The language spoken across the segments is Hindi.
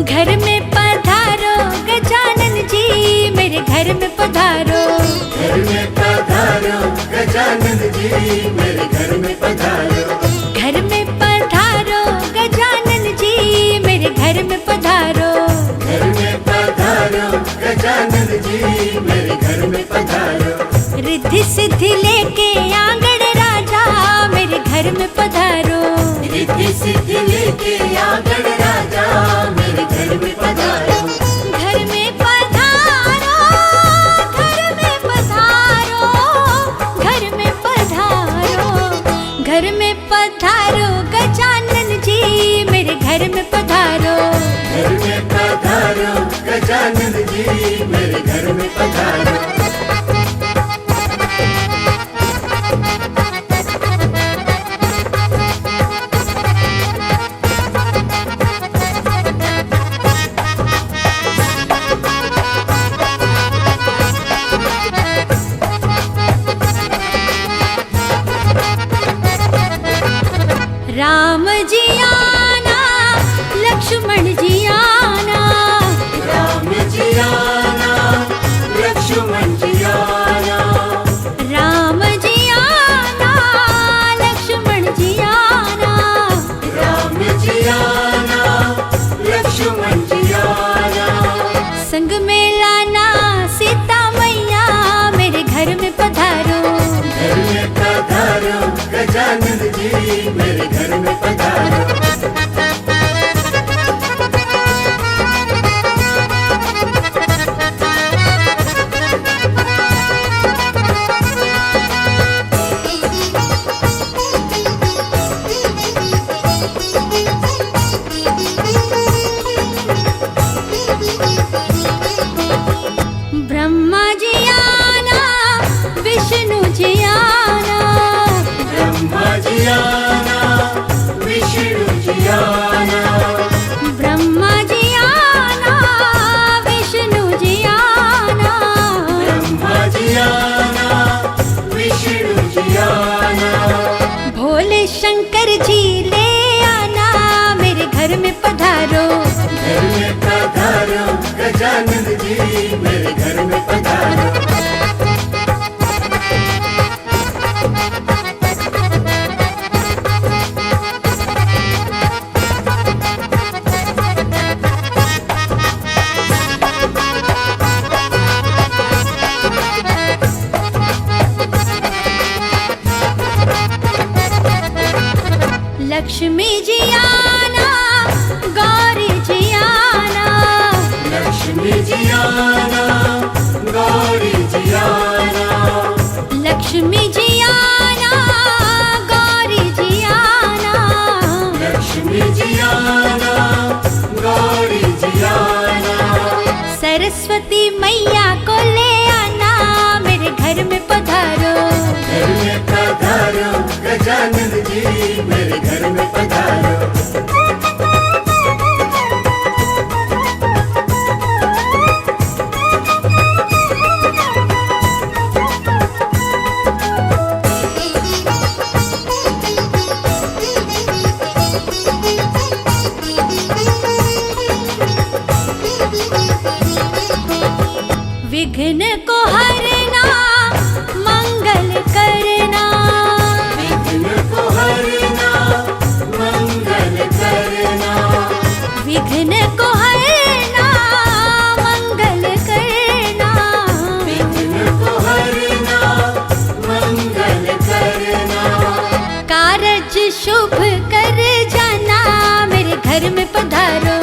घर में पधारो गजानन जी, मेरे घर में पधारो। घर में पधारो गजानन जी, मेरे घर में पधारो। घर में पधारो गजानन जी, मेरे घर में पधारो। घर में पधारो गजानन जी, मेरे घर में पधारो। रिद्धि सिद्धि लेके आंगण राजा, मेरे घर में पधारो। रिद्धि सिद्धि लेके आंगण राजा, मेरे घर में पधारो। घर में पधारो, घर में पधारो, घर में पधारो। घर में पधारो गजानन जी, मेरे घर में पधारो। घर में पधारो गजानन जी, मेरे घर में पधारो। राम जी आना, लक्ष्मण जी आना। राम जी आना, लक्ष्मण जी आना। राम जी आना, लक्ष्मण जी आना। राम जी आना, लक्ष्मण जी आना। संग में लाना सीता मैया, मेरे घर में पधारो। घर में पधारो गजानन जी, मेरे घर में पधारो। ब्रह्मा जी आना, विष्णु जी आना। ब्रह्मा जी आना, विष्णु जी आना। ब्रह्मा जी आना, विष्णु जी आना। ब्रह्मा जी आना, विष्णु जी आना। भोले शंकर जी ले आना, मेरे घर में पधारो। घर में पधारो गजानन जी, मेरे घर में पधारो। लक्ष्मी जी आना, गौरी जी आना। लक्ष्मी जी आना, गौरी जी आना। लक्ष्मी जी आना, गौरी जी आना। लक्ष्मी जी आना, गौरी जी आना। सरस्वती मैया को ले आना, मेरे घर में पधारो। घर में पधारो गजानन जी, मेरे घर में पधारो। विघ्न को हरना, मंगल करना। विघ्न को हरना, मंगल करना। विघ्न को हरना, मंगल करना। विघ्न को हरना, मंगल करना। कारज शुभ कर जाना, मेरे घर में पधारो।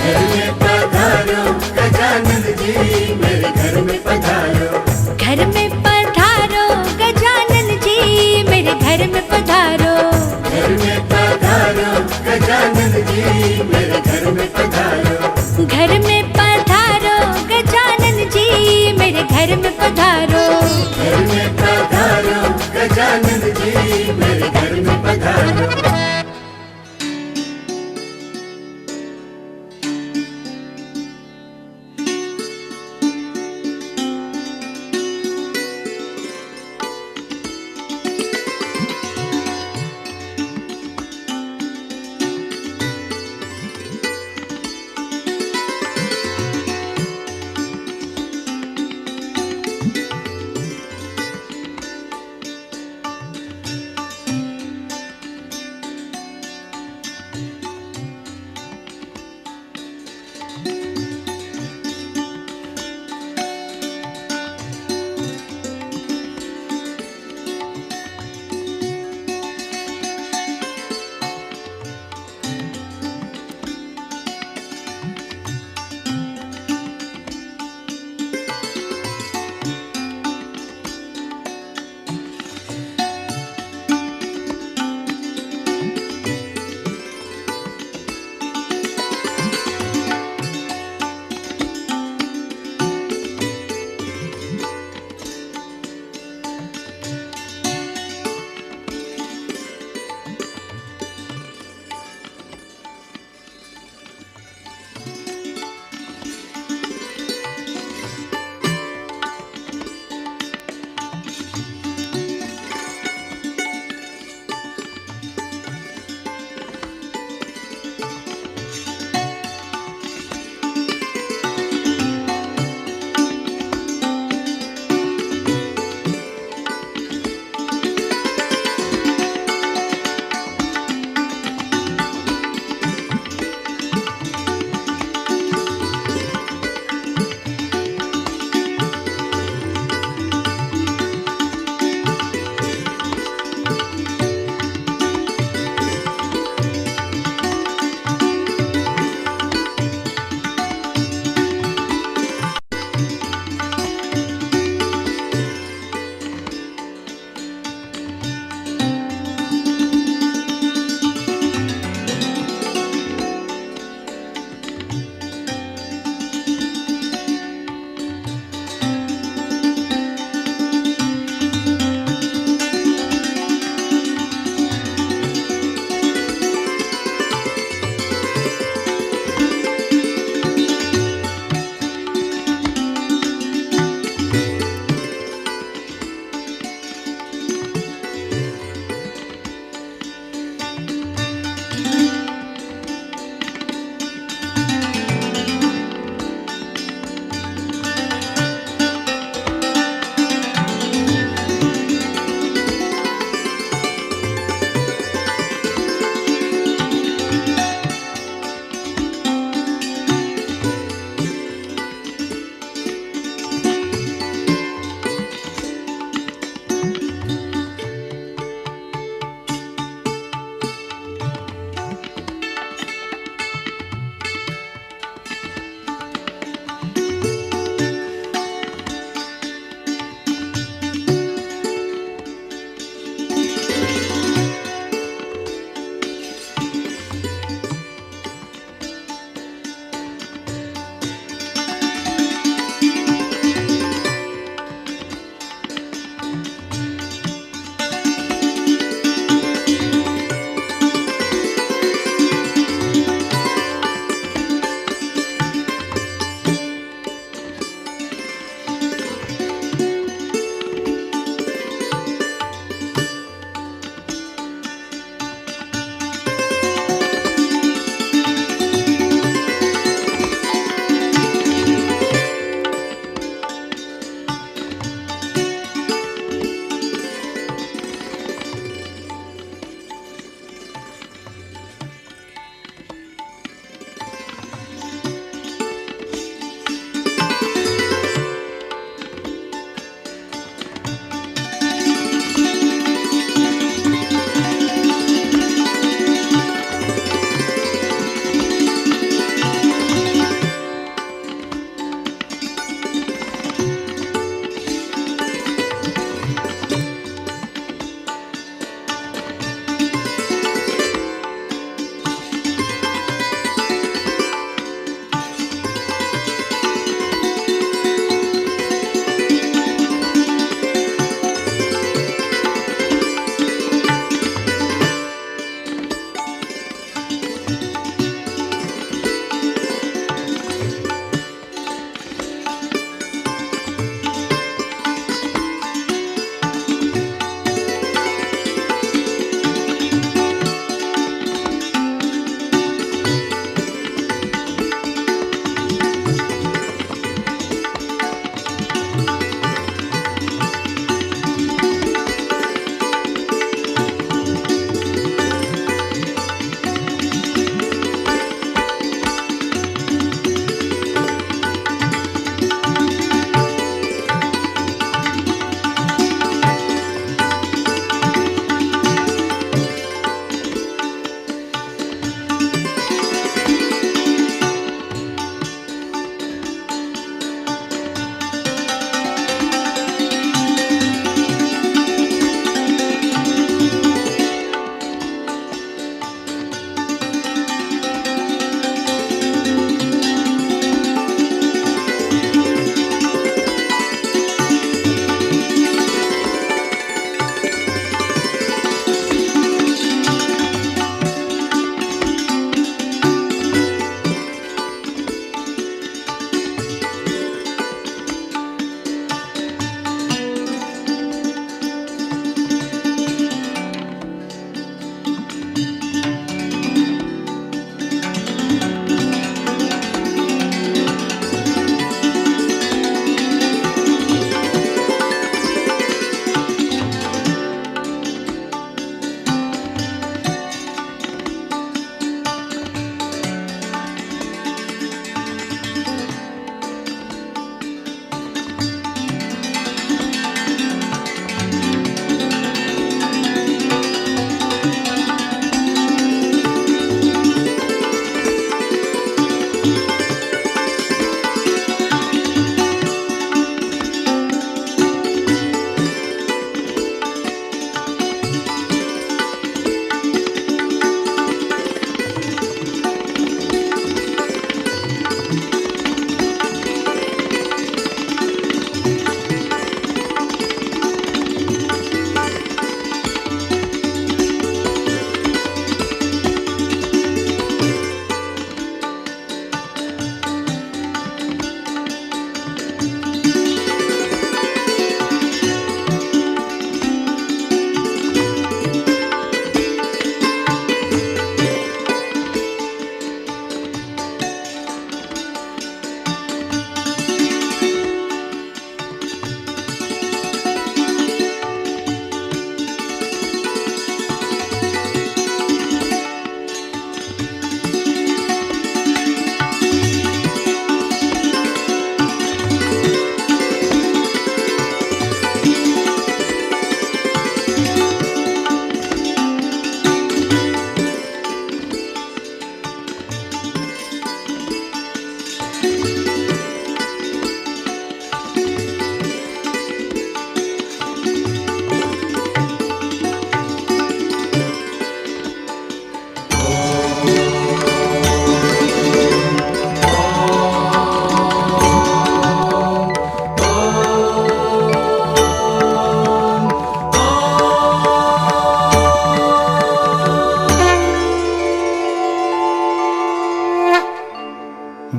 घर में पधारो गजानन जी, मेरे घर में पधारो। घर में पधारो गजानन जी, मेरे घर में पधारो। घर में पधारो गजानन जी, मेरे घर में पधारो।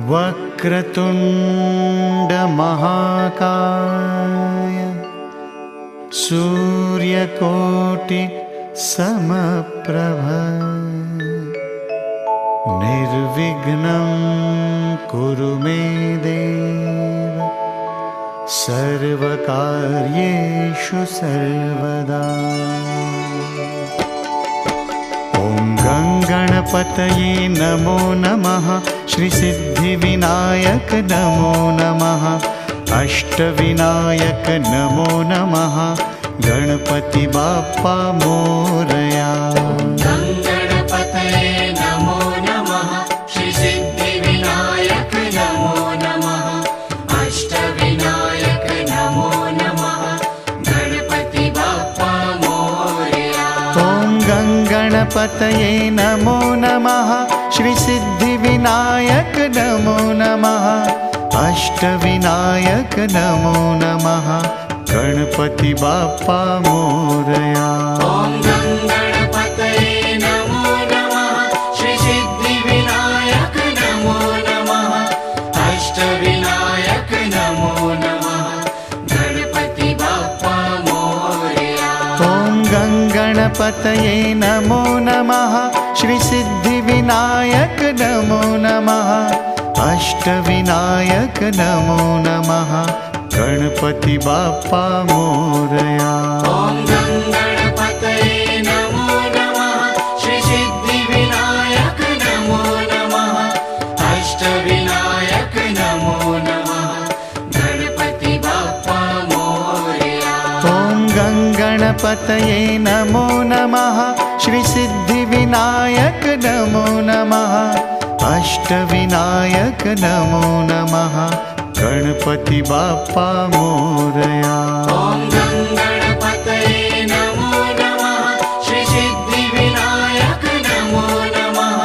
वक्रतुण्ड महाकाय सूर्यकोटि समप्रभ निर्विघ्नं कुरु मे देव सर्वकार्येषु सर्वदा। ॐ गणपतये नमो नमः, श्रीसिद्धिविनायक नमो नमः, अष्टविनायक नमो नमः, गणपति बाप्पा मोरया। गणपतये नमो नमः, श्रीसिद्धिविनायक नमो नमः, अष्टविनायक नमो नमः, गणपति बाप्पा मोरया। ॐ गणपतये नमो नमः, श्रीसिद्धिविनायक नमो नमः, अष्टविनायक नमो नमः, गणपति बाप्पा मोरया। ॐ गणपतये नमो नमः, श्रीसिद्धिविनायक नमो नमः, अष्टविनायक नमो नमः, गणपति बाप्पा मोरया। ॐ गणपतये नमो नमः, श्रीसिद्धिविनायक नमो नमः, अष्टविनायक नमो नमः, गणपति बाप्पा मोरया। ॐ गणपतये नमो नमः, श्रीसिद्धिविनायक नमो नमः, अष्टविनायक नमो नमः, गणपति बाप्पा मोरया। ॐ गणपतये नमो नमः, श्रीसिद्धिविनायक नमो नमः, अष्टविनायक नमो नमः, गणपति बाप्पा मोरया। ॐ गणपतये नमो नमः, श्रीसिद्धिविनायक नमो नमः,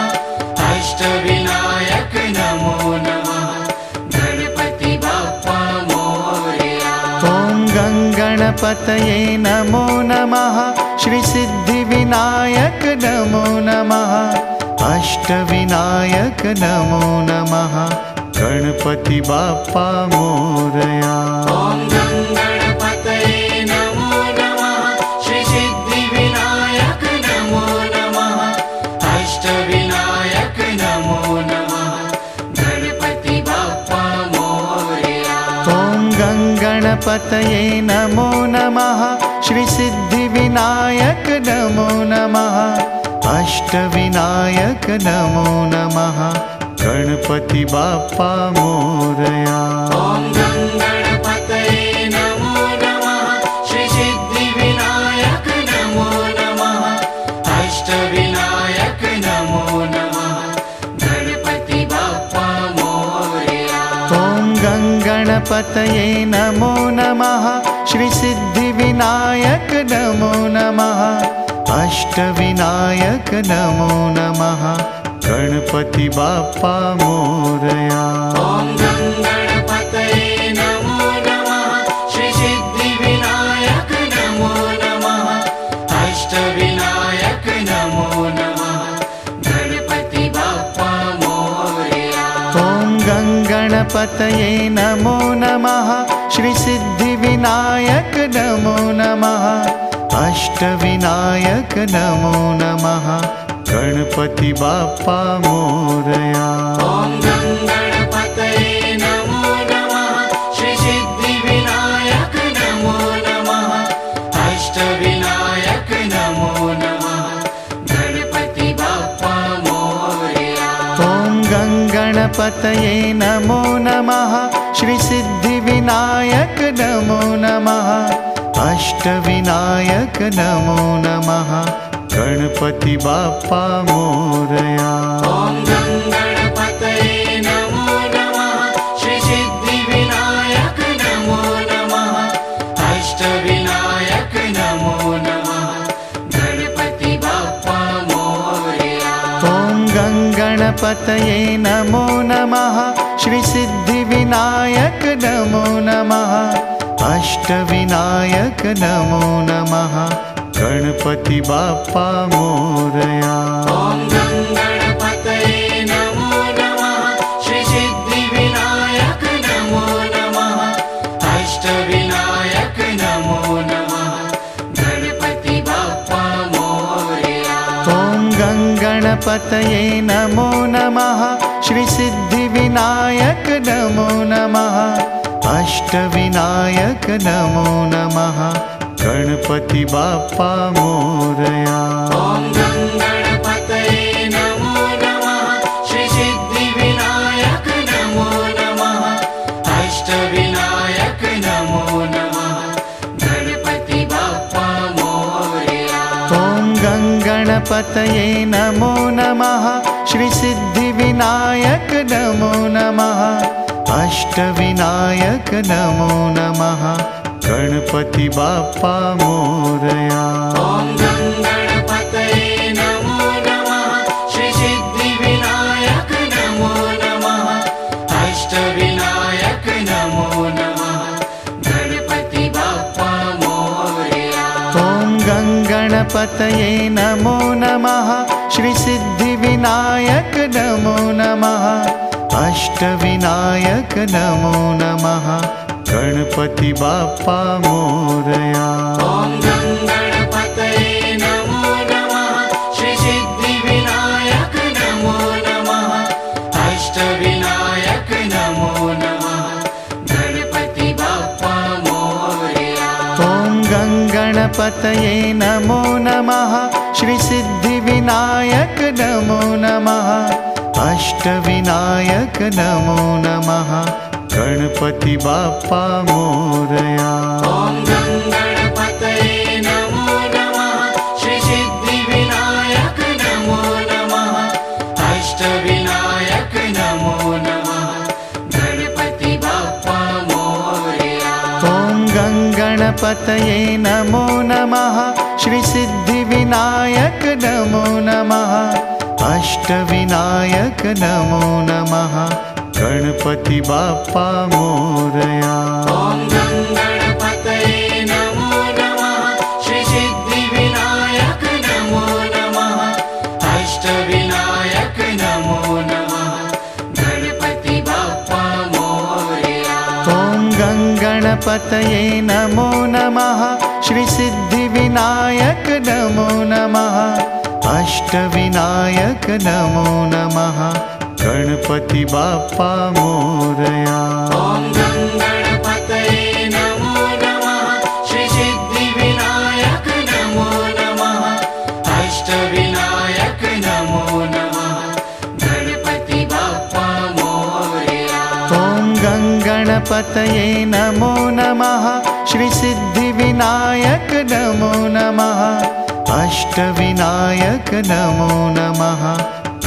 अष्टविनायक नमो नमः, गणपति बाप्पा मोरया। ॐ गणपतये नमो नमः, श्रीसिद्धिविनायक नमो नमः, अष्टविनायक नमो नमः, गणपति बाप्पा मोरया। ॐ गणपतये नमो नमः, श्रीसिद्धिविनायक नमो नमः, अष्टविनायक नमो नमः, गणपति बाप्पा मोरया। ॐ गणपतये नमो नमः, श्रीसिद्धिविनायक नमो नमः, अष्टविनायक नमो नमः, गणपति बाप्पा मोरया। ॐ गणपतये नमो नमः, श्रीसिद्धिविनायक नमो नमः, अष्टविनायक नमो नमः, गणपति बाप्पा मोरया। ॐ गणपतये नमो नमः, श्रीसिद्धिविनायक नमो नमः, अष्टविनायक नमो नमः, गणपति बाप्पा मोरया। ॐ गणपतये नमो नमः, श्रीसिद्धिविनायक नमो नमः, अष्टविनायक नमो नमः, गणपति बाप्पा मोरया। ॐ गणपतये नमो नमः, श्रीसिद्धिविनायक नमो नमः, अष्टविनायक नमो नमः, गणपति बाप्पा मोरया। ॐ गणपतये नमो नमः, श्रीसिद्धिविनायक नमो नमः, अष्टविनायक नमो नमः, गणपति बाप्पा मोरया। ॐ गणपतये नमो नमः, श्रीसिद्धिविनायक नमो नमः, अष्टविनायक नमो नमः, गणपति बाप्पा मोरया। ॐ गणपतये नमो नमः, श्रीसिद्धिविनायक नमो नमः, अष्टविनायक नमो नमः, गणपति बाप्पा मोरया। ॐ गणपतये नमो नमः, श्रीसिद्धिविनायक नमो नमः, अष्टविनायक नमो नमः, गणपति बाप्पा मोरया। ॐ गणपतये नमो नमः, श्रीसिद्धि गङ्गणपतये नमो नमः श्रीसिद्धिविनायक नमो नमः अष्टविनायक नमो नमः गणपति बाप्पा मोरया। ॐ गङ्गणपतये नमो नमः श्रीसिद्धिविनायक नमो नमः अष्टविनायक नमो नमः गणपति बाप्पा मोरया। ॐ गङ्गणपतये नमो नमः श्रीसिद्धिविनायक नमो नमः अष्टविनायक नमो नमः गणपति बाप्पा मोरया। ॐ गङ्गणपतये नमो नमः श्रीसिद्धिविनायक नमो नमः अष्टविनायक नमो नमः गणपति बाप्पा मोरया। ॐ गङ्गणपतये नमो नमः श्रीसिद्धिविनायक नमो नमः अष्टविनायक नमो नमः गणपति बाप्पा मोरया। ॐ गङ्गणपतये नमो नमः श्रीसिद्धिविनायक नमो नमः अष्टविनायक नमो नमः गणपति बाप्पा मोरया। ॐ गङ्गणपतये नमो नमः श्रीसिद्धिविनायक नमो नमः अष्टविनायक नमो नमः गणपति बाप्पा मोरया। ॐ गङ्गणपतये नमो नमः श्रीसिद्धिविनायक नमो नमः अष्टविनायक नमो नमः गणपति बाप्पा मोरया। ॐ गङ्गणपतये नमो नमः श्रीसिद्धिविनायक नमो नमः अष्टविनायक नमो नमः गणपति बाप्पा मोरया। ॐ गङ्गणपतये नमो नमः श्रीसिद्धिविनायक नमो नमः अष्टविनायक नमो नमः गणपति बाप्पा मोरया। ॐ गङ्गणपतये नमो नमः श्रीसिद्धिविनायक नमो नमः अष्टविनायक नमो नमः गणपति बाप्पा मोरया। ॐ गङ्गणपतये नमो नमः श्रीसिद्धिविनायक नमो नमः अष्टविनायक नमो नमः गणपति बाप्पा मोरया। ॐ गङ्गणपतये नमो नमः श्रीसिद्धिविनायक नमो नमः अष्टविनायक नमो नमः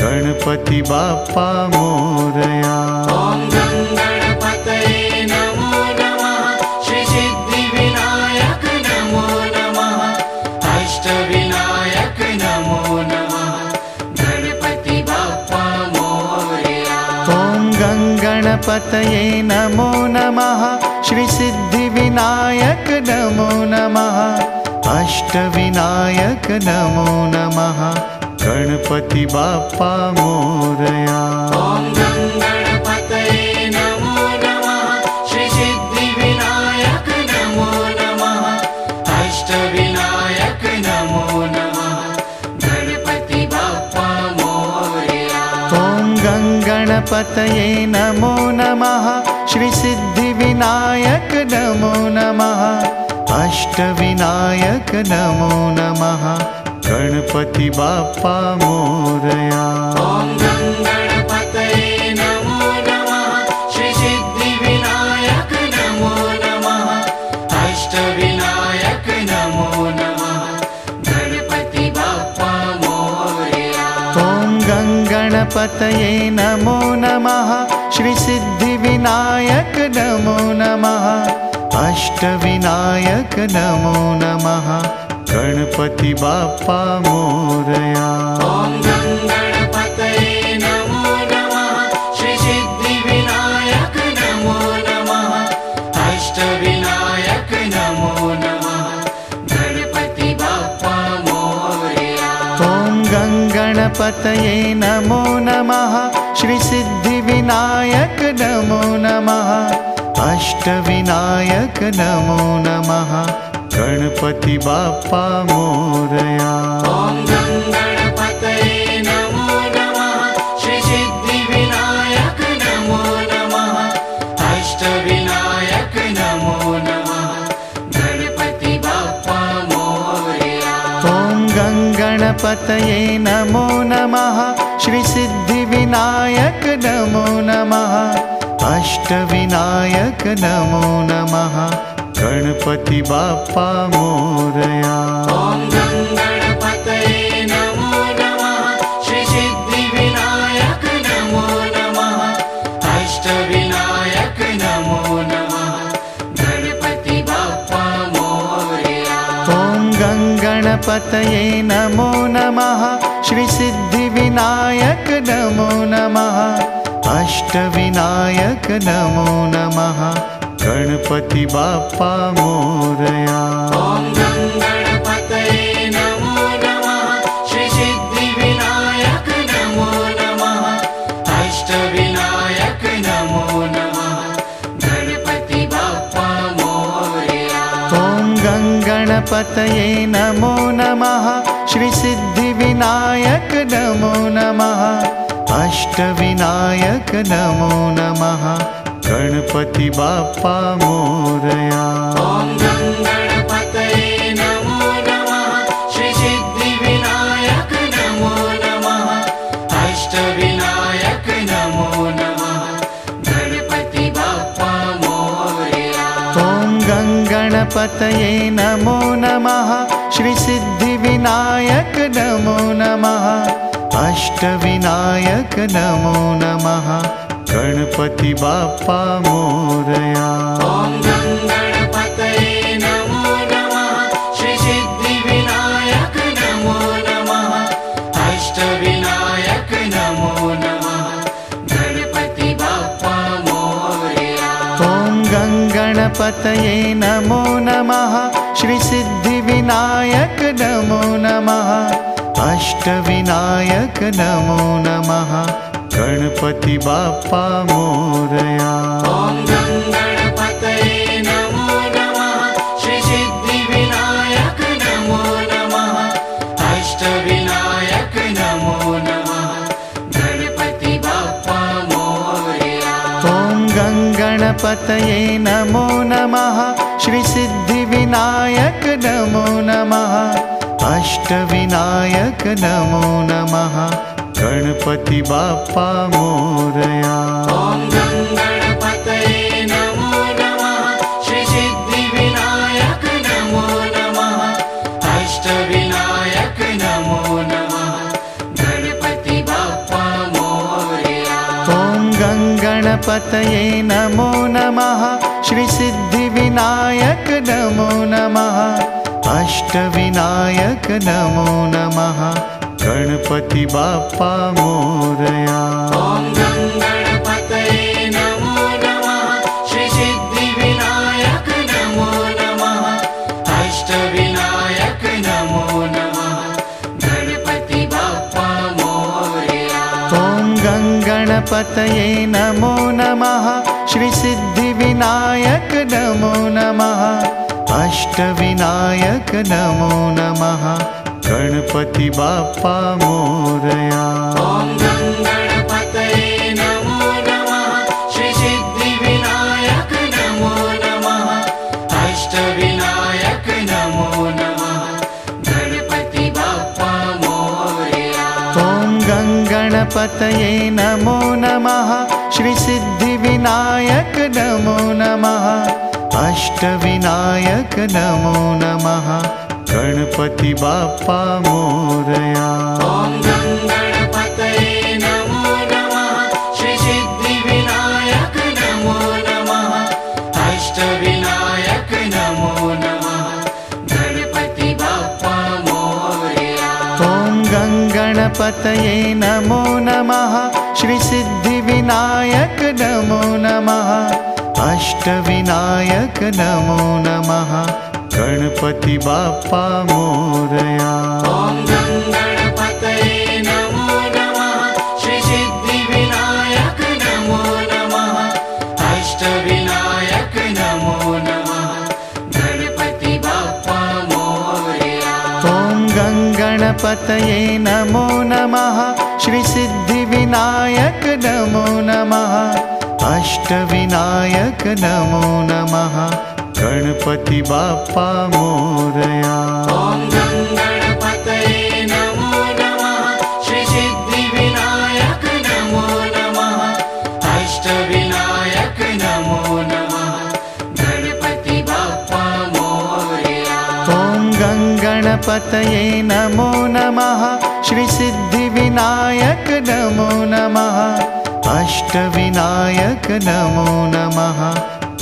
गणपति बाप्पा मोरया। ॐ गङ्गणपतये नमो नमः श्रीसिद्धिविनायक नमो नमः अष्टविनायक नमो नमः गणपति बाप्पा मोरया। ॐ गङ्गणपतये नमो नमः श्रीसिद्धिविनायक नमो नमः अष्टविनायक नमो नमः गणपति बाप्पा मोरया। ॐ गङ्गणपतये नमो नमः श्रीसिद्धिविनायक नमो नमः अष्टविनायक नमो नमः गणपति बाप्पा मोरया। ॐ गङ्गणपतये नमो नमः श्रीसिद्धिविनायक नमो नमः अष्टविनायक नमो नमः गणपति बाप्पा मोरया। ॐ गङ्गणपतये नमो नमः श्रीसिद्धिविनायक नमो नमः अष्टविनायक नमो नमः गणपति बाप्पा मोरया। ॐ गङ्गणपतये नमो नमः श्रीसिद्धिविनायक नमो नमः अष्टविनायक नमो नमः गणपति बाप्पा मोरया। ॐ गङ्गणपतये नमो नमः श्रीसिद्धिविनायक नमो नमः अष्टविनायक नमो नमः गणपति बाप्पा मोरया। ॐ गङ्गणपतये नमो नमः श्रीसिद्धिविनायक नमो नमः अष्टविनायक नमो नमः गणपति बाप्पा मोरया। ॐ गङ्गणपतये नमो गणपतये नमो नमः श्री सिद्धिविनायक नमो नमः अष्टविनायक नमो नमः गणपति बाप्पा मोरया। ॐ गणपतये नमो नमः श्री सिद्धिविनायक नमो नमः अष्टविनायक नमो नमः गणपति बाप्पा मोरया। ॐ गणपतये नमो नमः श्री सिद्धिविनायक नमो नमः अष्टविनायक नमो नमः गणपति बाप्पा मोरया। ॐ गणपतये नमो नमः श्री सिद्धिविनायक नमो नमः अष्टविनायक नमो नमः गणपति बाप्पा मोरया। ॐ गणपतये नमो नमः श्री सिद्धिविनायक नमो नमः अष्टविनायक नमो नमः गणपति बाप्पा मोरया। ॐ गणपतये नमो नमः श्री सिद्धिविनायक नमो नमः अष्टविनायक नमो नमः गणपति बाप्पा मोरया। ॐ गणपतये नमो नमः श्री सिद्धिविनायक नमो नमः अष्टविनायक नमो नमः गणपति बाप्पा मोरया। ॐ गणपतये नमो नमः श्री सिद्धिविनायक नमो नमः अष्टविनायक नमो नमः गणपति बाप्पा मोरया। ॐ गणपतये नमो नमः श्री सिद्धिविनायक नमो नमः अष्टविनायक नमो नमः गणपति बाप्पा मोरया। ॐ गणपतये नमो नमः श्री सिद्धिविनायक नमो नमः अष्टविनायक नमो नमः गणपति बाप्पा मोरया। ॐ गणपतये नमो नमः श्री सिद्धिविनायक नमो नमः अष्टविनायक नमो नमः गणपति बाप्पा मोरया। ॐ गणपतये नमो नमः श्री सिद्धिविनायक नमो नमः अष्टविनायक नमो नमः गणपति बाप्पा मोरया। ॐ गणपतये नमो नमः श्री सिद्धिविनायक नमो नमः अष्टविनायक नमो नमः गणपति बाप्पा मोरया। ॐ गणपतये नमो नमः श्री सिद्धिविनायक नमो नमः अष्टविनायक नमो नमः गणपति बाप्पा मोरया। ॐ गणपतये नमो नमः श्री सिद्धिविनायक नमो नमः अष्टविनायक नमो नमः गणपति बाप्पा मोरया। ॐ गणपतये नमो नमः श्री सिद्धिविनायक नमो नमः अष्टविनायक नमो नमः गणपति बाप्पा मोरया। ॐ गणपतये नमो नमः श्री सिद्धिविनायक नमो नमः अष्टविनायक नमो नमः गणपति बाप्पा मोरया। ॐ गणपतये नमो नमः श्री सिद्धिविनायक नमो नमः अष्टविनायक नमो नमः गणपति बाप्पा मोरया। ॐ गणपतये नमो नमः श्री सिद्धिविनायक नमो नमः अष्टविनायक नमो नमः गणपति बाप्पा मोरया। ॐ गणपतये नमो नमः श्री सिद्धिविनायक नमो नमः अष्टविनायक नमो नमः गणपति बाप्पा मोरया। ॐ गणपतये नमो नमः श्री सिद्धिविनायक नमो नमः अष्टविनायक नमो नमः गणपति बाप्पा मोरया। ॐ गणपतये नमो गणपतये नमो नमः श्रीसिद्धिविनायक नमो नमः अष्टविनायक नमो नमः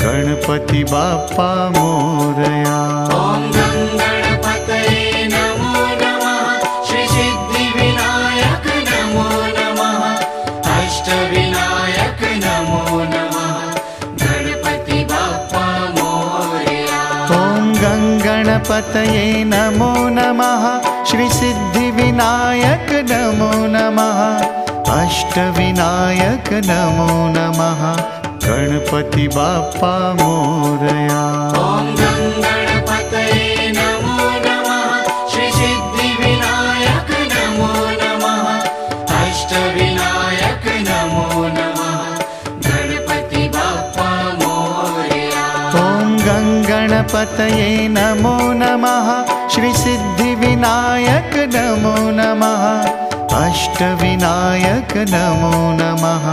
गणपति बाप्पा मोरया। ॐ गणपतये नमो नमः श्रीसिद्धिविनायक नमो नमः अष्टविनायक नमो नमः गणपति बाप्पा मोरया। ॐ गणपतये नमो नमः श्रीसिद्धिविनायक नमो नमः अष्टविनायक नमो नमः गणपति बाप्पा मोरया। ॐ गणपतये नमो नमः श्रीसिद्धिविनायक नमो नमः अष्टविनायक नमो नमः गणपति बाप्पा मोरया। ॐ गणपतये नमो नमः श्रीसिद्धिविनायक नमो नमः अष्टविनायक नमो नमः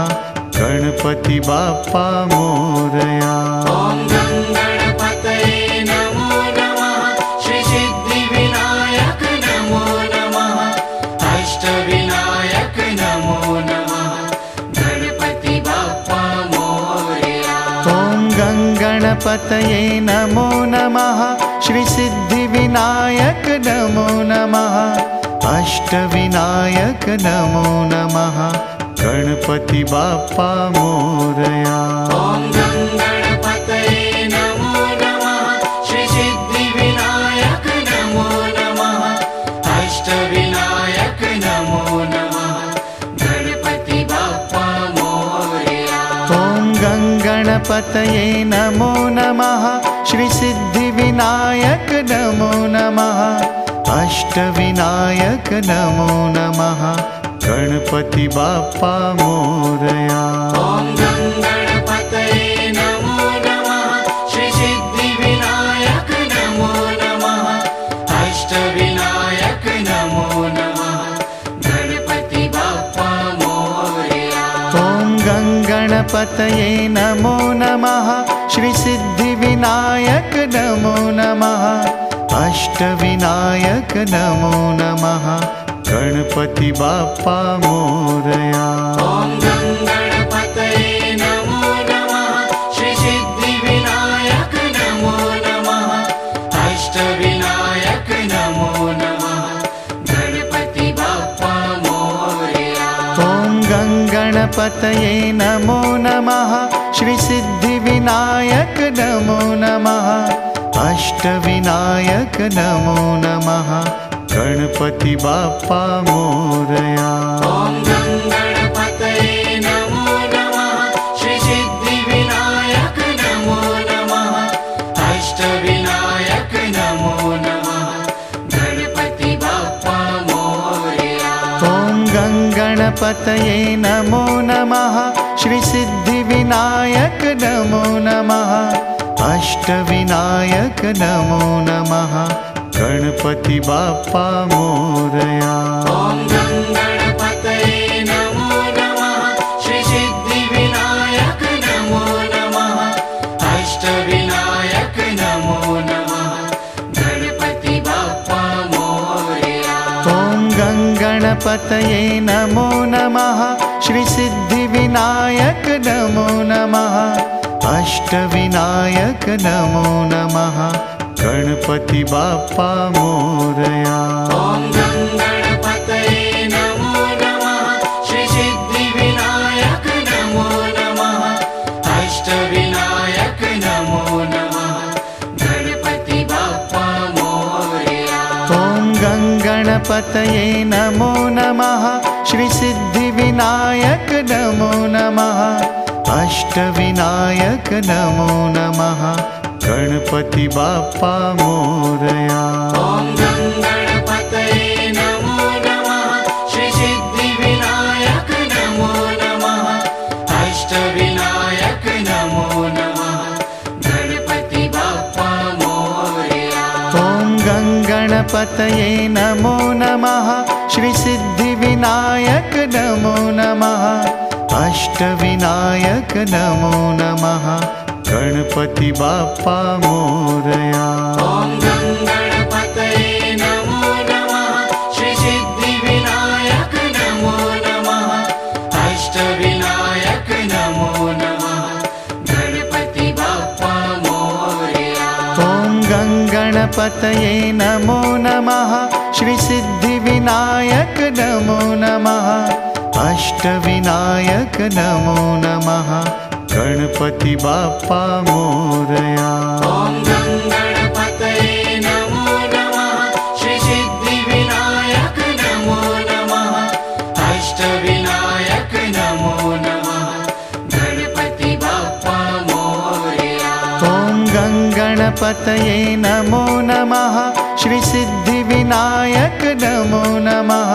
गणपति बाप्पा मोरया। ॐ गणपतये नमो नमः श्रीसिद्धिविनायक नमो नमः अष्टविनायक नमो नमः गणपति बाप्पा मोरया। ॐ गणपतये नमो नमः श्रीसिद्धिविनायक नमो नमः अष्टविनायक नमो नमः गणपति बाप्पा मोरया। ॐ गणपतये नमो नमः श्रीसिद्धिविनायक नमो नमः अष्टविनायक नमो नमः गणपति बाप्पा मोरया। ॐ गणपतये नमो नमः श्रीसिद्धिविनायक नमो नमः अष्टविनायक नमो नमः गणपति बाप्पा मोरया। ॐ गणपतये नमो नमः श्रीसिद्धिविनायक नमो नमः अष्टविनायक नमो नमः गणपति बाप्पा मोरया। ॐ गणपतये नमो नमः श्रीसिद्धिविनायक नमो नमः अष्टविनायक नमो नमः गणपति बाप्पा मोरया। ॐ गणपतये नमो नमः श्रीसिद्धिविनायक नमो नमः अष्टविनायक नमो नमः गणपति बाप्पा मोरया। ॐ गणपतये नमो नमः श्रीसिद्धिविनायक नमो नमः अष्टविनायक नमो नमः गणपति बाप्पा मोरया। ॐ गणपतये नमो नमः श्रीसिद्धिविनायक नमो नमः अष्टविनायक नमो नमः गणपति बाप्पा मोरया। ॐ गणपतये नमो नमः श्रीसिद्धिविनायक नमो नमः अष्टविनायक नमो नमः गणपति बाप्पा मोरया। ॐ गणपतये नमो नमः श्रीसिद्धिविनायक नमो नमः अष्टविनायक नमो नमः गणपति बाप्पा मोरया। ॐ गणपतये नमो नमः श्रीसिद्धिविनायक नमो नमः अष्टविनायक नमो नमः गणपति बाप्पा मोरया। ॐ गणपतये नमो नमः श्रीसिद्धिविनायक नमो नमः अष्टविनायक नमो नमः गणपति बाप्पा मोरया। ॐ गणपतये नमो नमः श्रीसिद्धिविनायक नमो नमः अष्टविनायक नमो नमः गणपति बाप्पा मोरया। ॐ गणपतये नमो नमः श्रीसिद्धिविनायक नमो नमः अष्टविनायक नमो नमः गणपति बाप्पा मोरया। ॐ गणपतये नमो नमः श्रीसिद्धिविनायक नमो नमः अष्टविनायक नमो नमः गणपति बाप्पा मोरया। ॐ गणपतये नमो गणपतये नमो नमः श्री सिद्धिविनायक नमो नमः अष्टविनायक नमो नमः गणपति बाप्पा मोरया। ॐ गणपतये नमो नमः श्री सिद्धिविनायक नमो नमः अष्टविनायक नमो नमः गणपति बाप्पा मोरया। ॐ गणपतये नमो नमः श्री सिद्धिविनायक नमो नमः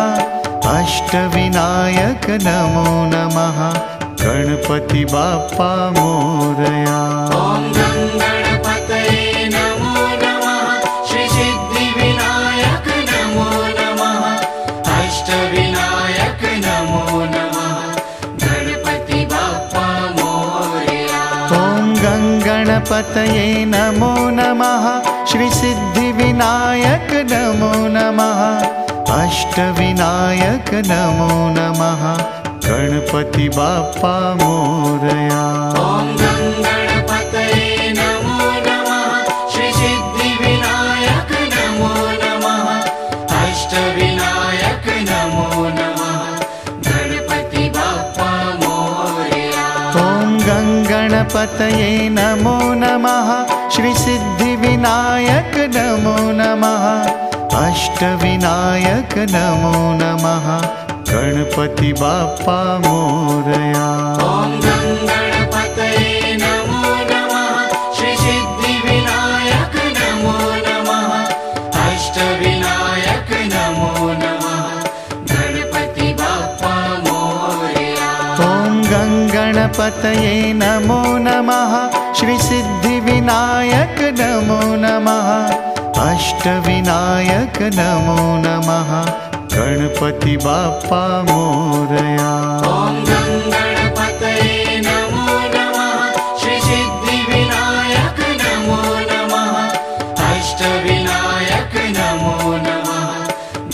अष्टविनायक नमो नमः गणपति बाप्पा मोरया। ॐ गणपतये नमो नमः श्री सिद्धिविनायक नमो नमः अष्टविनायक नमो नमः गणपति बाप्पा मोरया। ॐ गणपतये नमो नमः श्री सिद्धिविनायक नमो नमः अष्टविनायक नमो नमः गणपति बाप्पा मोरया। ॐ गणपतये नमो नमः श्री सिद्धिविनायक नमो नमः अष्टविनायक नमो नमः गणपति बाप्पा मोरया। ॐ गणपतये नमो नमः श्री सिद्धिविनायक नमो नमः अष्टविनायक नमो नमः गणपति बाप्पा मोरया। ॐ गणपतये नमो नमः श्री सिद्धिविनायक नमो नमः अष्टविनायक नमो नमः गणपति बाप्पा मोरया। ॐ गणपतये नमो नमः श्री सिद्धिविनायक नमो नमः अष्टविनायक नमो नमः गणपति बाप्पा मोरया। ॐ गणपतये नमो नमः श्री सिद्धिविनायक नमो नमः अष्टविनायक नमो नमः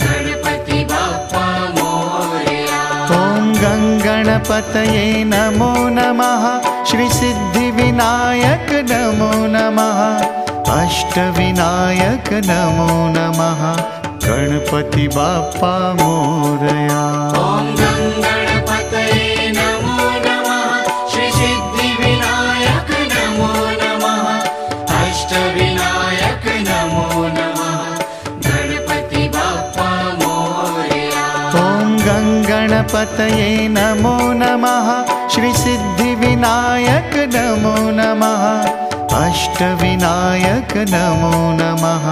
गणपति बाप्पा मोरया। ॐ गणपतये नमो नमः श्री सिद्धिविनायक नमो नमः अष्टविनायक नमो नमः गणपति बाप्पा मोरया। ॐ गणपतये नमो नमः श्री सिद्धिविनायक नमो नमः अष्टविनायक नमो नमः गणपति बाप्पा मोरया। ॐ गणपतये नमो नमः श्री सिद्धिविनायक नमो नमः अष्टविनायक नमो नमः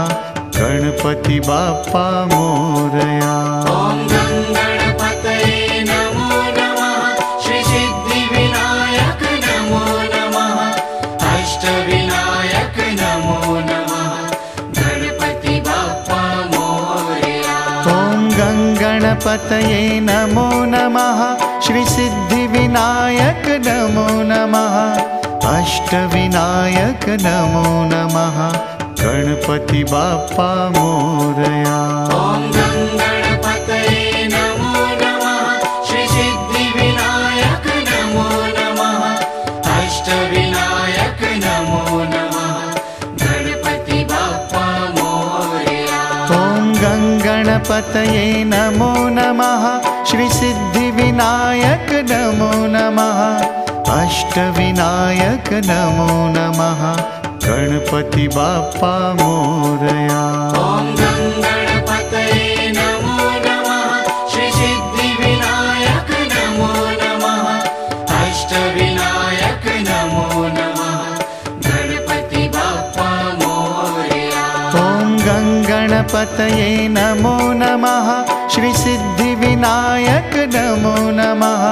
गणपति बाप्पा मोरया। ॐ गणपतये नमो नमः श्री सिद्धिविनायक नमो नमः अष्टविनायक नमो नमः गणपति बाप्पा मोरया। ॐ गणपतये नमो नमः श्री सिद्धिविनायक नमो नमः अष्टविनायक नमो नमः गणपति बाप्पा मोरया। ॐ गणपतये नमो नमः श्री सिद्धिविनायक नमो नमः अष्टविनायक नमो नमः गणपति बाप्पा मोरया। ॐ गणपतये नमो नमः श्री सिद्धिविनायक नमो नमः अष्टविनायक नमो नमः गणपति बाप्पा मोरया। ॐ गणपतये नमो नमः श्री सिद्धिविनायक नमो नमः अष्टविनायक नमो नमः गणपति बाप्पा मोरया। ॐ गणपतये नमो नमः श्री सिद्धिविनायक नमो नमः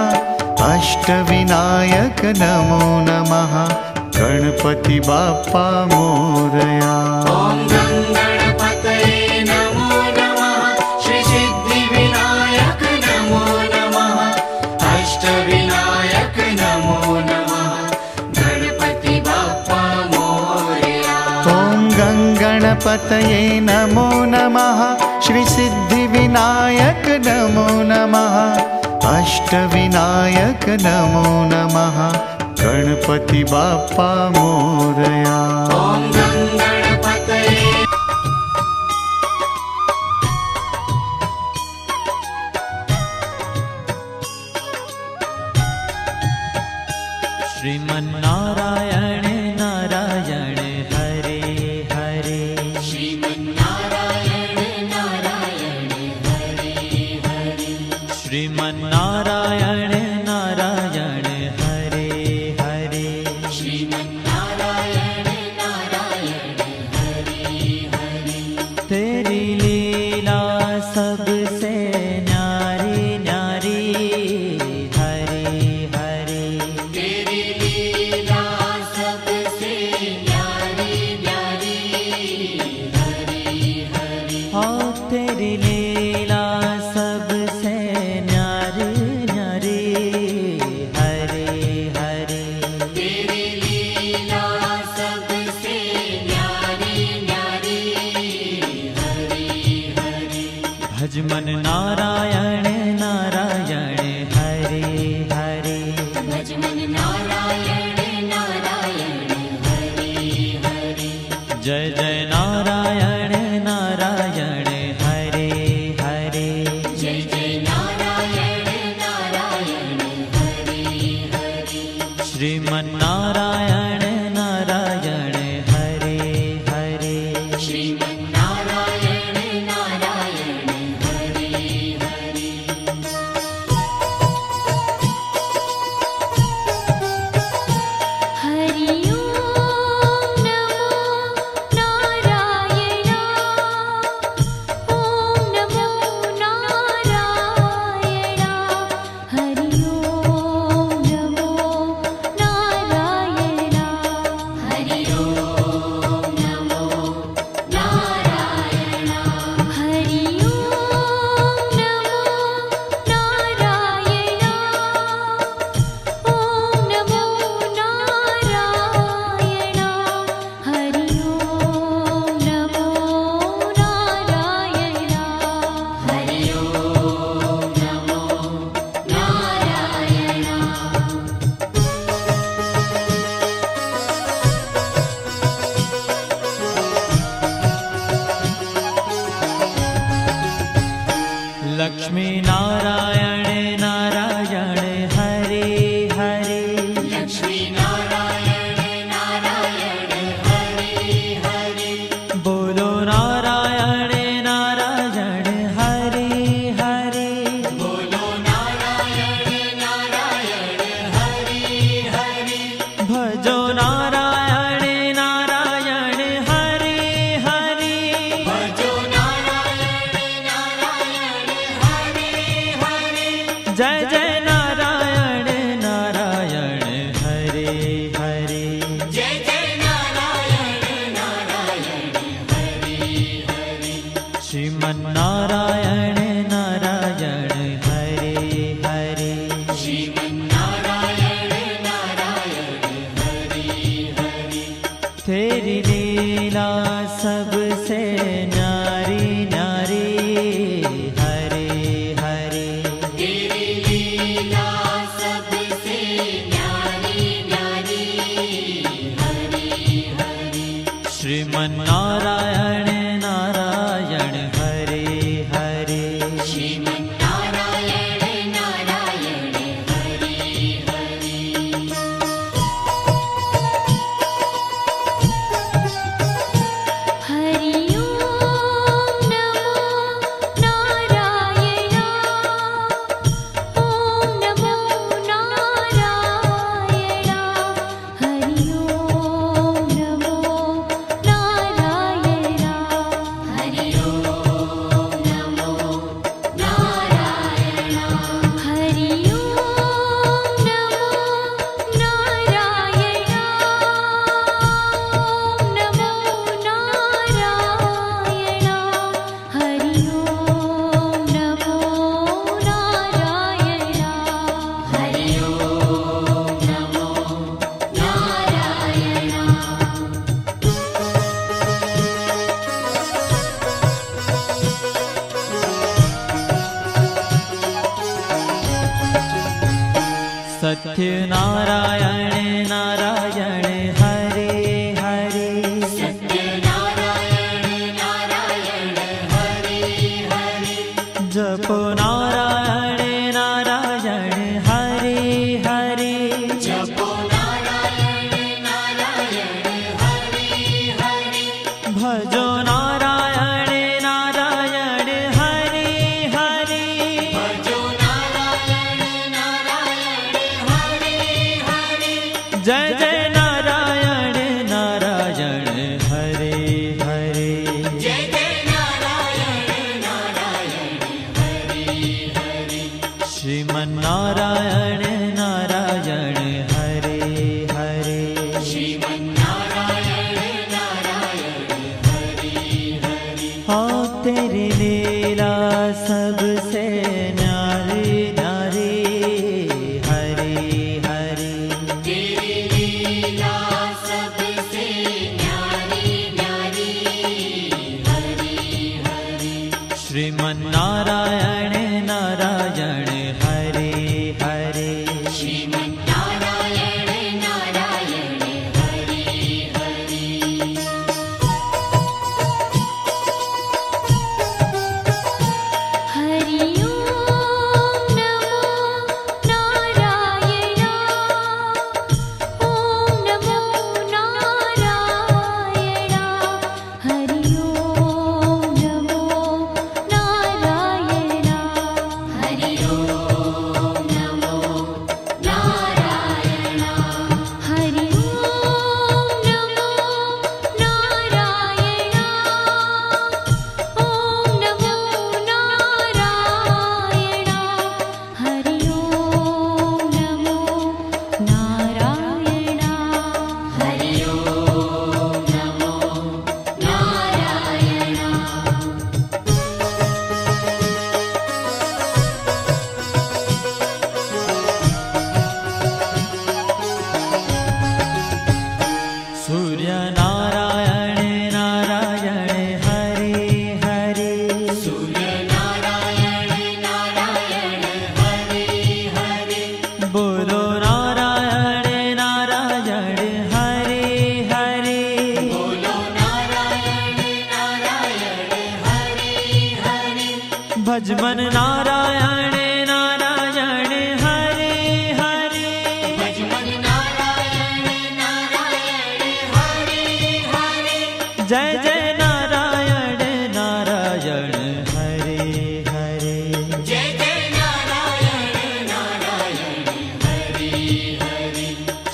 अष्टविनायक नमो नमः गणपति बाप्पा मोरया। ॐ गणपतये नमो नमः श्री सिद्धिविनायक नमो नमः अष्टविनायक नमो नमः गणपति बाप्पा मोरया। ॐ गणपतये नमो नमः श्री सिद्धिविनायक नमो नमः अष्टविनायक नमो नमः गणपति बाप्पा मोरया। ॐ गणपतये श्रीमन्नारायण नारायण हरे हरे श्रीमन्नारायण नारायण हरे हरे श्रीमन्नारायण नारायण हरे हरे श्रीमन्नारायण नारायण हरे हरे तेरी लीला सबसे न्यारी न्यारी हरे हरे तेरी लीला सबसे न्यारी न्यारी हरे हरे हाँ तेरी लीला सबसे न्यारी न्यारी हरे हरे तेरी लीला सबसे न्यारी न्यारी हरे हरे भजमन नारायण नारायण हरे हरे भजमन नारायण नारायण हरे हरे जय जय नारायण नारायण हरे हरे जय जय नारायण नारायण हरे हरे श्रीमन्नारायण नारायण हरे हरे श्रीमन्नारायण नारायण हरे हरे हरि ओम नमो नारायण ओम नमो नारायण हरि ओम नमो नारायण हरि ओम नमो नारायण हरि ओम नमो नारायण ओम नमो नारायण हरि ओम नमो नारायण हरि ओम नमो नारायण लक्ष्मी नारायण नारायण हरे हरे लक्ष्मी नारायण नारायण हरे हरे बोलो नारायण नारायण हरे हरे बोलो नारायण नारायण हरे हरे भजो नारायण नारायण हरे हरे भजो नारायण नारायण हरे हरे जय जय नारायण नारायण हरे हरे जय जय नारायण नारायण हरे हरे श्रीमन्नारायण नारायण हरे हरे श्रीमन्नारायण नारायण हरे हरे तेरी लीला सबसे न्यारी न्यारी हरे हरे तेरी लीला सबसे न्यारी न्यारी हरे हरे श्रीमन्नारायण नारायण हरे हरे श्रीमन्नारायण नारायण हरे हरे हरि ओम नमो नारायण ओम नमो नारायण हरि ओम नमो नारायण हरि ओम नमो नारायण हरि ओम नमो नारायण ओम नमो नारायण हरि ओम नमो नारायण हरि ओम नमो नारायण सत्य नारायण नारायण हरे हरे सत्य नारायण नारायण हरे हरे जपो नारायण नारायण हरे हरे जपो नारायण जय जय नारायण नारायण हरे हरे जय जय नारायण नारायण हरे हरे श्रीमन्नारायण नारायण हरे हरे श्रीमन्नारायण नारायण हरे हरे हाँ तेरी लीला सबसे न्यारी न्यारी हरे हरे तेरी लीला सबसे न्यारी न्यारी हरे हरे श्रीमन्नारायण नारायण हरे हरे श्रीमन्नारायण नारायण हरे हरे हरि ओम नमो नारायण ओम नमो नारायण हरि ओम नमो नारायण हरि ओम नमो नारायण हरि ओम नमो नारायण ओम नमो नारायण हरि ओम नमो नारायण हरि ओम नमो नारायण सूर्य नारायण नारायण हरे हरे सूर्य नारायण नारायण हरे हरे बोलो नारायण नारायण हरे हरे बोलो नारायण नारायण हरे हरे भजमन नारायण नारायण हरे हरे भजमन नारायण नारायण हरे हरे जय जय नारायण नारायण हरे हरे जय जय नारायण नारायण हरे हरे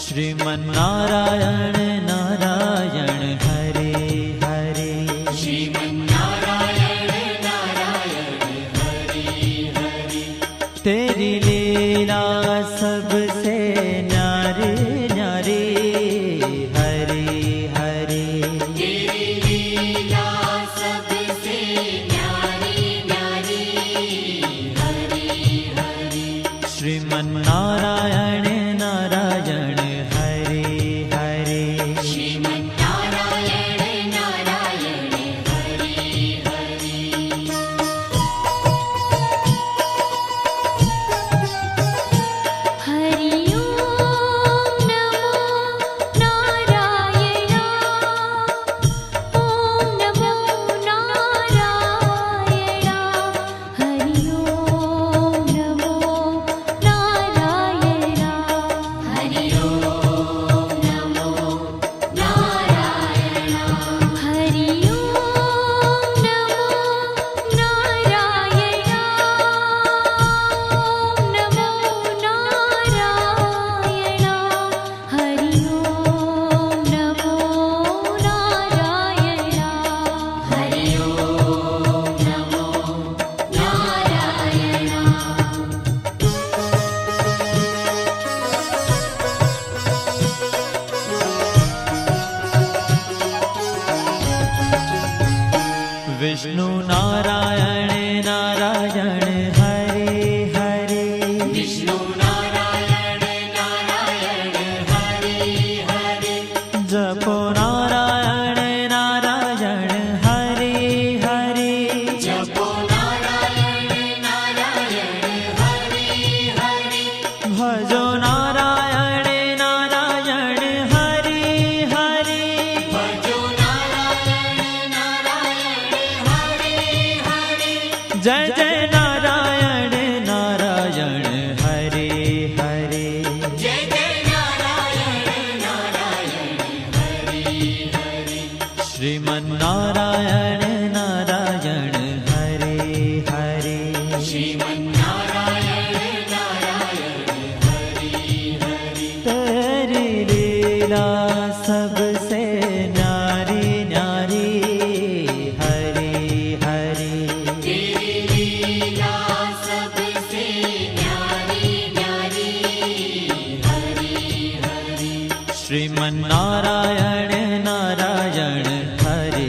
श्रीमन्नारायण नारायण हरे हरे श्रीमन्नारायण नारायण हरे हरे तेरी लीला सबसे न्यारी न्यारी हरे हरे तेरी लीला सबसे न्यारी न्यारी हरे हरे श्रीमन्नारायण नारायण हरे हरे श्रीमन्नारायण नारायण हरे हरे हरि ओम नमो नारायण ओम नमो नारायण हरि ओम नमो नारायण हरि ओम नमो नारायण हरि ओम नमो नारायण ओम नमो नारायण हरि ओम नमो नारायण हरि ओम नमो नारायण विष्णु नारायण नारायण हरे हरे विष्णु नारायण नारायण हरे हरे जपो नारायण नारायण हरे हरे जपो नारायण नारायण हरे हरे भजो नारायण नारायण हरे हरे भजो नारायण नारायण हरे हरे जय जय नारायण नारायण हरे हरे जय जय नारायण नारायण हरे हरे श्रीमन्नारायण नारायण हरे हरे श्रीमन्नारायण नारायण हरे हरे तेरी लीला लीला सबसे न्यारी न्यारी हरे हरे तेरी लीला सबसे न्यारी न्यारी हरि हरि श्रीमन्नारायण नारायण हरे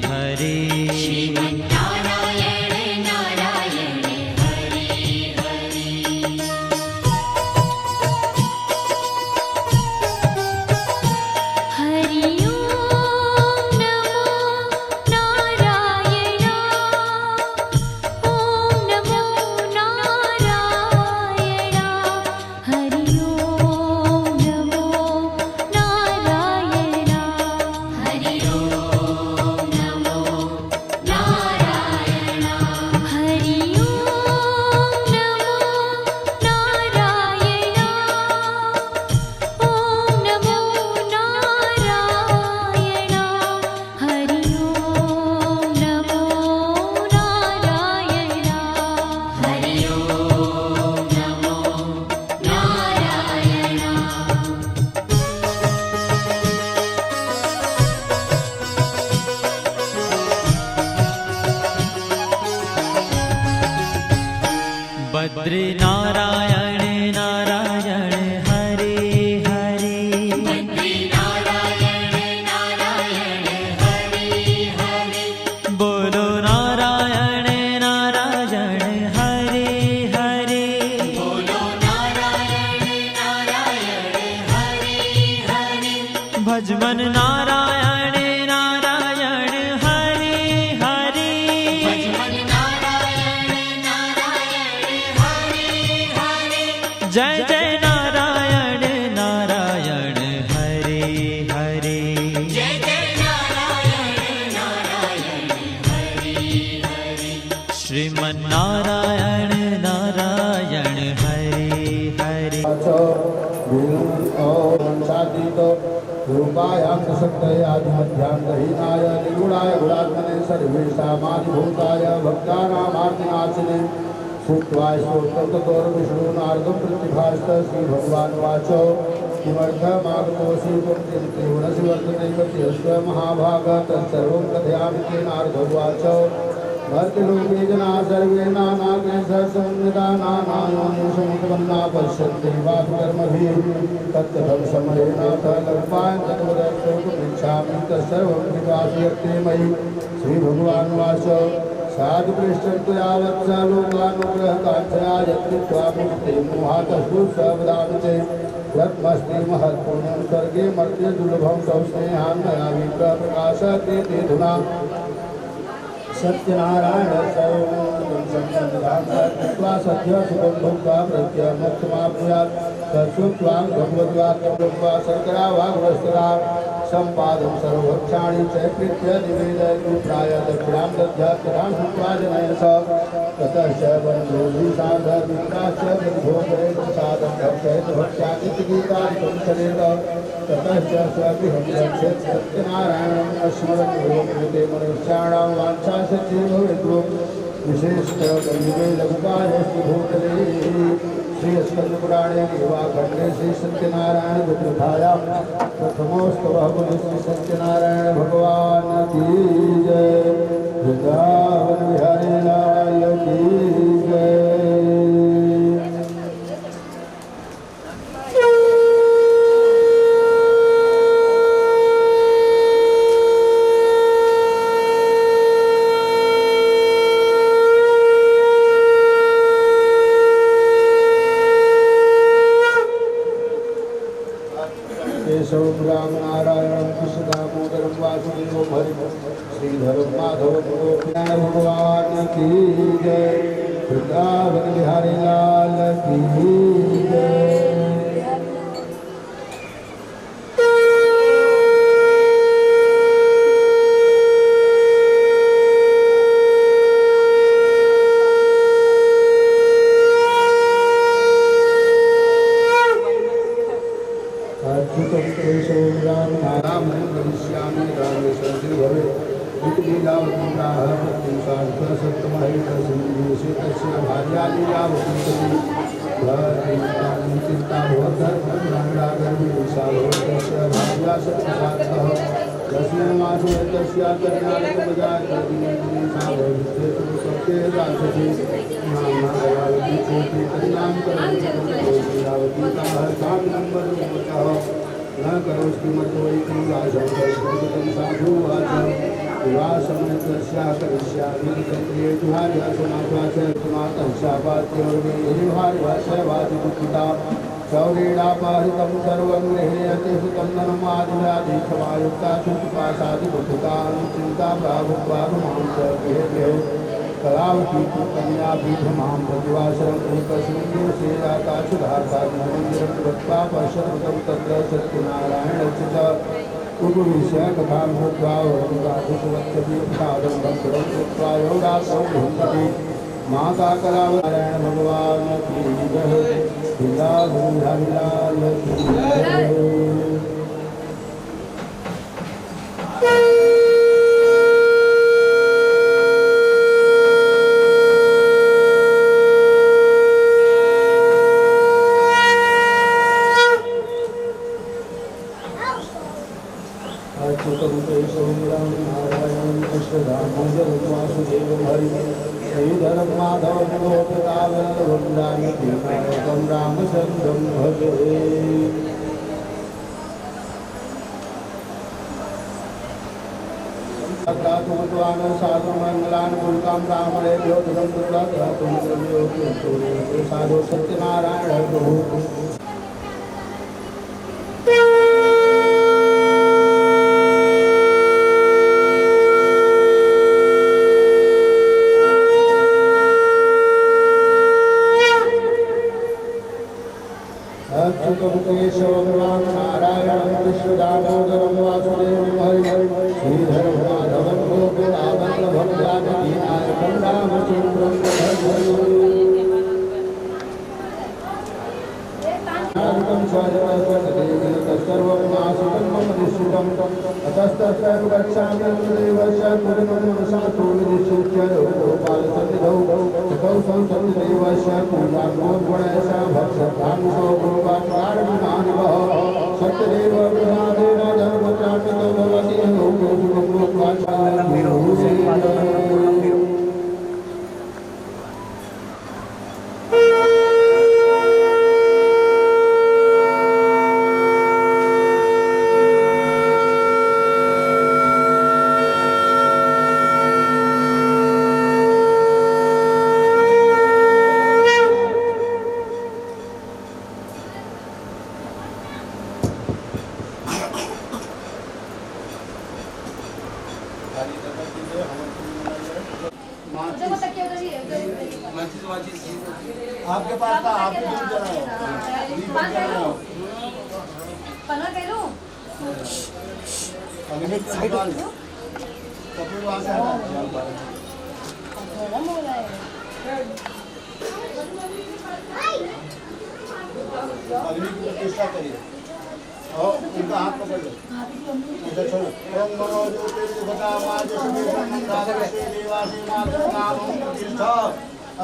हरे श्रीमन्नारायण नारायण हरि हरि हरि ओम नमो नारायण ओम नमो नारायण हरि ओम नमो नारायण हरि ओम नमो नारायण हरि ओम नमो नारायण ओम नमो नारायण हरि ओम नमो नारायण हरि ओम नमो नारायण बद्री नारायण नारायण हरे हरे बद्री नारायण नारायण हरि हरि बोलो नारायण नारायण हरे हरे बोलो नारायण नारायण हरि हरि भजमन नारायण नारायण हरे हरे भजमन नारायण नारायण हरि हरि जय जय नारायण नारायण हरे हरे जय जय नारायण नारायण हरि हरि श्रीमन्नारायण नारायण हरे हरे रूपायां सत्याध्यात्महीनाय निगुणाय गुणात्मने सर्वेषामादिभूताय भक्तानामार्तिनाशिने श्रुत्वाय श्रोत्रतोर विष्णुनार्दं प्रतिभास्त श्रीभगवानुवाच किमर्थमागतोऽसि पुंस्त्रिभुवनसि वर्तते कथयस्व महाभाग तत्सर्वं कथयामि तेनार्धोवाच भर्तृलोके जना सर्वे नानाक्लेशसंयुता नानायोनिसमुत्पन्ना पश्यन्ति पापकर्मभिः तत्कथं समरेण कल्पाय तद्वदर्थमपृच्छामि तत्सर्वं कृपासु मयि श्रीभगवानुवाच साधुपृष्ठं यावत् स लोकानुग्रहकाङ्क्षया यत्कृत्वा मुक्ते मोहातस्तु स वदामि ते यत्मस्ति महत्पुण्यं स्वर्गे मर्त्य दुर्लभं सौस्नेहान्मया विप्रकाशते ते धुना सत्यनारायण सर्वं सत्य सुखं भोक्ता प्रत्यमुक्तमाप्नुयात् तत्सुत्वां भगवद्वाक्यं शर्करा वाग्वस्तरा सम्पादं सर्वभक्षाणि च कृत्य निवेदयतु प्राय दक्षिणां दद्यात् तथां श्रुत्वा जनयन् स ततश्च बन्धुभिसाधमित्राश्च प्रतिभोगरेण साधं भक्षयेत् भक्ष्यादिति गीतादिकं चरेत ततश्च स्वगृहं गच्छेत् सत्यनारायणम् अस्मरन् कृते मनुष्याणां वाञ्छाशक्तिः भवेत् विशेषतः लघुपायस्तु भूतले श्रीस्कन्दपुराणे देवाखण्डे श्रीसत्यनारायण विग्रहायां प्रथमोस्तवः श्री सत्यनारायण भगवान की जय वृंदावन बिहारी लाल की जय। केशवं रामनारायणं कृष्णदामोदरं वासुदेवं हरिं श्रीधरं माधवं गोपीनाथ भगवान की जय वृंदावन बिहारी लाल की जय। अच्युतं केशवं रामनारायणं करिष्यामि रामे सर्वं भवेत् लीलावतीराः प्रतिसाधुसप्तमहैतसिंहस्य भार्या लीलावती चिन्ता भवद्धर्मं रागर्विशालोकस्य तस्यासत्प्रसादतः तस्मै मासु तस्याकर्णाटकबजाय सत्ये राजसे नामादयावती कोटि कन्यां करोति न करोस्ति मत्वैकं राजं कर्तुं साधु वाचं विवाहसमये तस्याः करिष्यामि तत्रे तुहार्यासमातंशापात्योर्विहार्यासवादिपुता शौरेणापाहितं सर्वं गृह्णीयते सुतं धनमादिव्याधिक्षमायुक्ता सुखपाशादिबुद्धितां चिन्ता प्राभुत्वानुमां च गृहे कलावती कन्यापीठमां प्रतिवासरं पुरुषस्मिन् श्रीराकाशुधाकाशमन्दिरं गत्वा पश्यतं तत्र सत्यनारायणचित उपविश्य कथां भूत्वा वरुणराधिकवत्सदीपादं भद्रं कृत्वा योगासौ भुङ्क्ति माता कलावनारायण भगवान् की जय लीलाधुलाल की जय। श्रीधरं माधवं गोपदावल्लभं रामचन्द्रं भजे। साधु मंगलान गुरुकाम रामणे ज्योतिषं साधु सत्यनारायण प्रभु केशवं राम नारायणं कृष्णदामोदरं वासुदेवं हरिं श्रीधरं माधवं गोपदावल्लभं जानकीनायकं रामचन्द्रं भजे। सर्वं नाशितं मम निश्चितम् अतस्तत्र गच्छामि देवस्य पुरमनसातो विदिश्य गोपालसन्निधौ तौ संसन्देवस्य पूजाग्नोर्गुणयसा भक्षकांसो गोपाकारणमानिवः सत्यदेव प्रसादेन धर्मचापितो भवति आपके पास था आप कपूर वहाँ से अग्नि की प्रतिष्ठा करिए और उनका हाथ पकड़ लो ऐसा छोड़ो ओम नमो ज्योतिर्भगवान देवासी नामं तीर्थ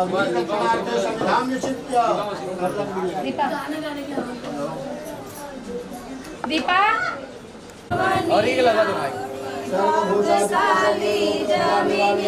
अग्निकर्णार्थे संधाम निश्चित्य दीपा और ये लगा दो भाई सर्वभूतानि जमीन